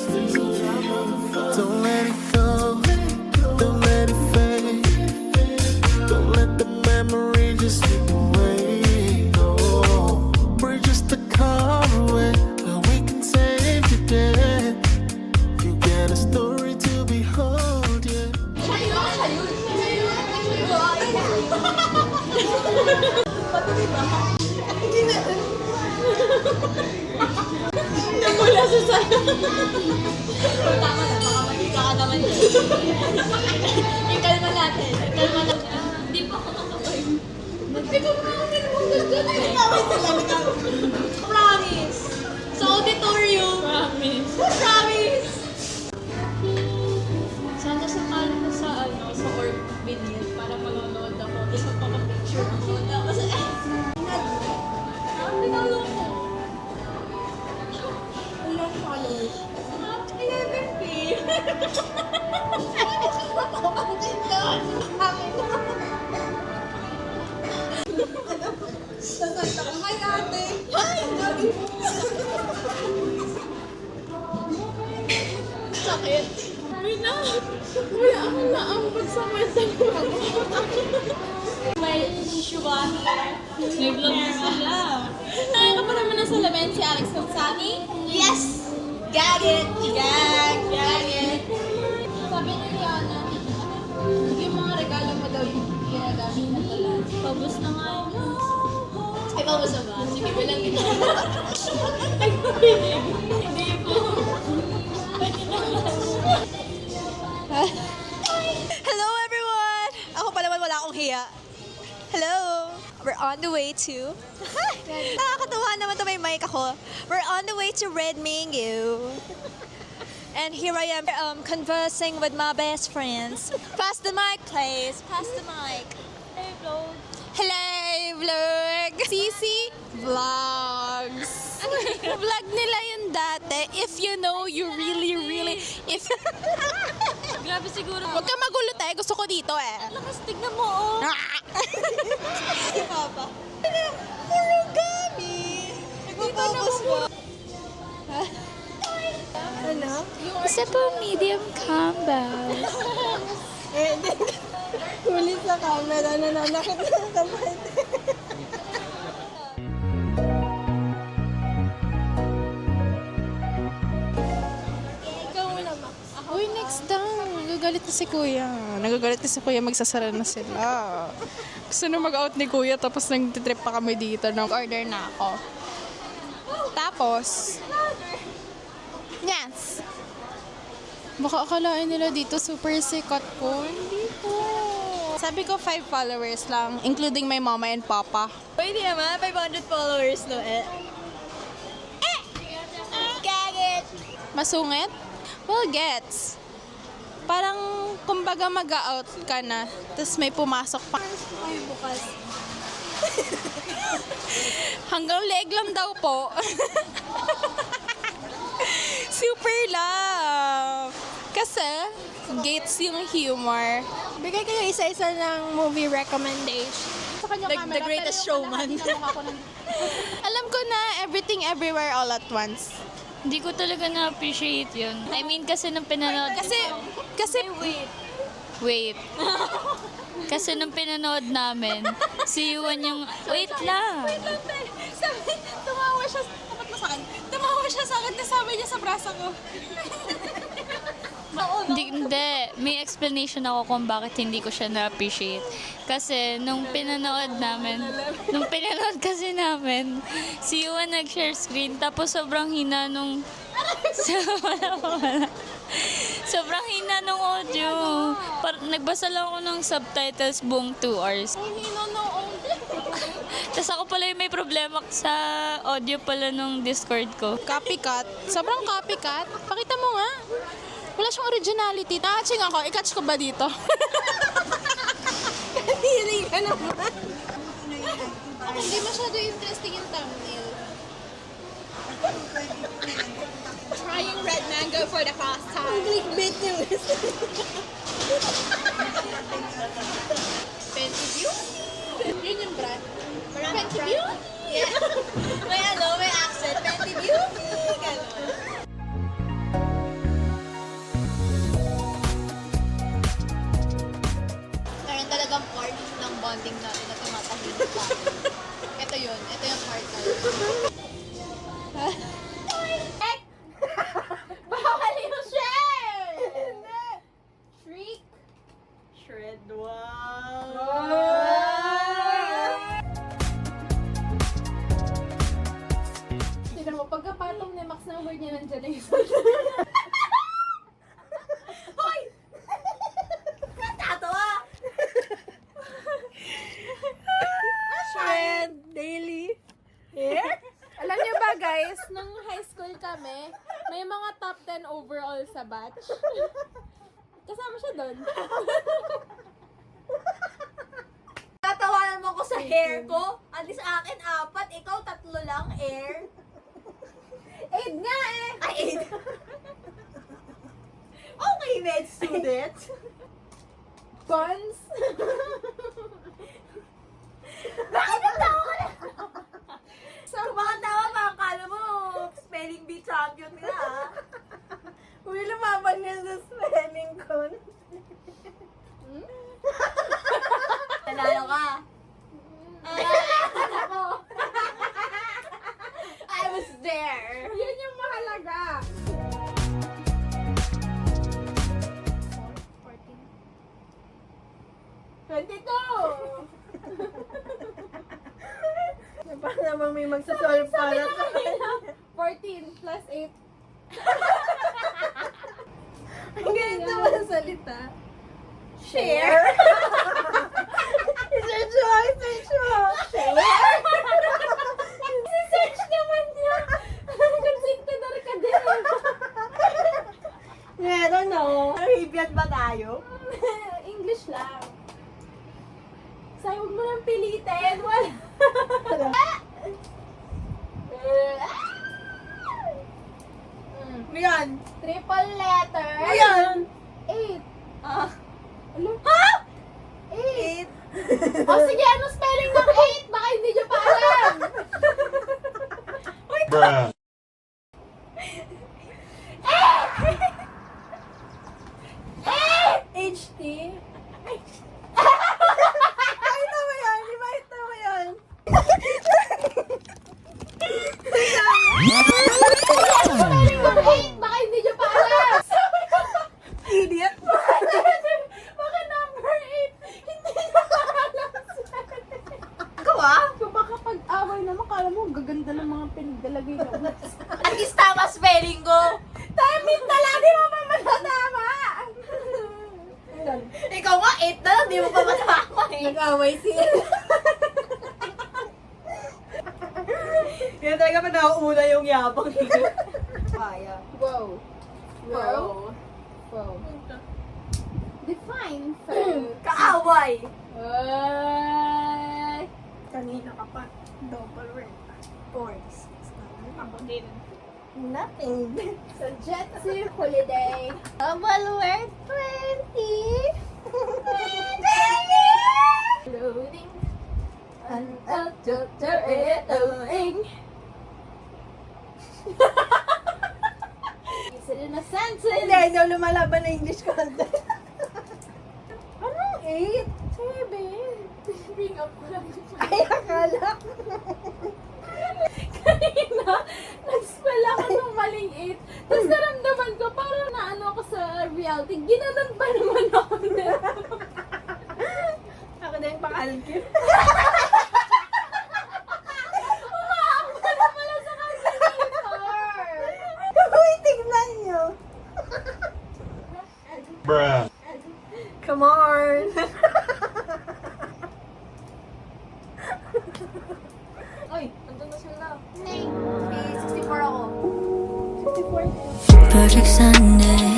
Don't let it go, don't let it fade. Don't let the memory just slip away. No, we're just a car away, but we can save the day. You get a story to behold, yeah. Namula sa sana. Tama na, baka magika ka naman dyan. Ikalma natin. Ikalma natin. Hindi pa ako nakabay. Hindi ko makakabay mo gusto na yung kaway talaga. Promise. Sa auditorium. Promise. Promise. Sana sakali na sa sa org vignette para manonood ako. Tapos magpapapicture ako. Tapos pinalo ko. Ilang followers? 11K. Sasanta ko, hi ate! Hi! Sakit. Wala akong naambag sa mata ko. May tissue ba? May vlog na sila. Nakaka pa naman ng salamin si Alex Gonzani? Yes! Gag it! Gag it! Sabi ni Rihanna, yung mga regalo mo daw yung ginagamit na pala. Pabos na nga yun. Ay, pabos na ba? Sige, bilang dito. Ay, hindi po. Hello everyone! Ako pa naman wala akong hiya. Hello! We're on the way to... Nakakatuwa naman to may mic ako. We're on the way to Red Mango. And here I am conversing with my best friends. Pass the mic, please. Pass the mic. Hey, vlog. Hello, vlog! Sisi Vlogs. Vlog nila yun dati. If you know, you really... If... Grabe siguro. Huwag ka magulo tayo. Gusto ko dito eh. Lakas, tignan mo, oh. Si Papa. Origami! Nagpo-focus mo. Ano? Isa po medium combo. Huli sa camera na nanakit ng kamay. Ikaw muna, Max. Uy, next down. Nagagalit na si Kuya. Nagagalit na si Kuya, magsasara na sila. Gusto na mag-out ni Kuya, tapos nag-trip pa kami dito. Nag-order na ako. Tapos, yes. Baka akalain nila dito super sikat ko. Hindi po. Sabi ko 5 followers lang, including my mama and papa. Pwede naman, 500 followers, no? Gagit! Masungit? Well, gets. Parang, kumbaga mag-out ka na, tapos may pumasok pa. Ay, bukas. Hanggang leg lang daw po. Super love. Kasi, gets yung humor. Bigay kayo isa-isa ng movie recommendation. The Greatest Showman. Alam ko na Everything Everywhere All at Once. Hindi ko talaga na-appreciate yun. I mean, kasi nung pinanood... Kasi, wait. Kasi nung pinanood namin, si Yuan yung... Wait lang. sabi, tumawa siya, tapat mo sa akin. Tumawa siya sa akin, nasabi niya sa braso ko. Hindi. May explanation ako kung bakit hindi ko siya na-appreciate. Kasi nung pinanood kasi namin, si Yuan nag-share screen, tapos sobrang hina nung... Sobrang hina nung audio. Nagbasa lang ako ng subtitles buong 2 hours. Tapos ako pala yung may problema sa audio pala nung Discord ko. Copycat. Sobrang copycat. Pakita mo nga. Wala siyang originality. Nakaching ako. I-catch ko ba dito? Hindi ka naman. Hindi masyado interesting yung thumbnail. Trying Red Mango for the first time. Clickbait yung Fenty Beauty. Yun yung brand. Fenty Beauty? Yeah. May accent. Fenty Beauty. Ganon. number niya nandiyan na yung Hoy! Natatawa! Trend daily. Here? Alam niyo ba guys, nung high school kami, may mga top 10 overall sa batch. Kasama siya doon. Tatawanan mo ko sa hair ko. At least akin 4, ikaw 3 lang, air. 8 nga eh! Ay, 8. Okay, med student. Buns? Bakit natawa ka na? Kung baka tawa pa, akala mo, spelling bee champion nila, ha? Uy, lumaban niya sa spelling ko. Nanalo ka. Ako! I was there. Yun yung mahalaga. 22! Baka namang may magsasolve para sa 14 plus 8. Ang galing naman ang salita. Share? Search mo, search mo. Share? Search naman niya. Consider ka din. Meron, no? Arabian ba tayo? English lang. Say, huwag mo nang pilitin. Wala. Ayan. Triple letter. Ayan. 8. Ah. Ano? Ha? 8. 8. O sige, ano spelling ng 8? Baka hindi nyo pa alam. Bruh. HT. Ay, tama yan. Di ba tama yan? Spelling ng 8? Baka hindi nyo pa alam. Idiot. Baka number 8? Hindi nyo pa alam. Ako ah? Kung baka pag-away naman, kala mo, gaganda ng mga pinagdalagay na unas. At least tama spelling ko. Timing na lang, di mo pa matatama. Ikaw nga, 8 na lang. Di mo pa matama eh. Nag-away sila. Kaya talaga pa nauuna yung yabang nito. Kaya. Wow. Wow. Wow. Define food. Kaaway. Ay. Kanina ka pa. Double word. 46. Ako din. Nothing. Sa jet si holiday. Double word 20. Loading. Unadulterating. Is it in a sentence? Hindi lumalaban na English content. Anong 8? 7. Bring up ko lang. Ay, akala. Kanina, nag-spell ako ng maling 8. Tapos naramdaman ko, parang naano ako sa reality. Ginanon pa naman ako nila. Ako na yung pakalkil. Umaakba na pala sa calculator. Uy, tignan nyo. Bruh. Come on. Uy, andun na sila. 64 ako. 64. Perfect Sunday.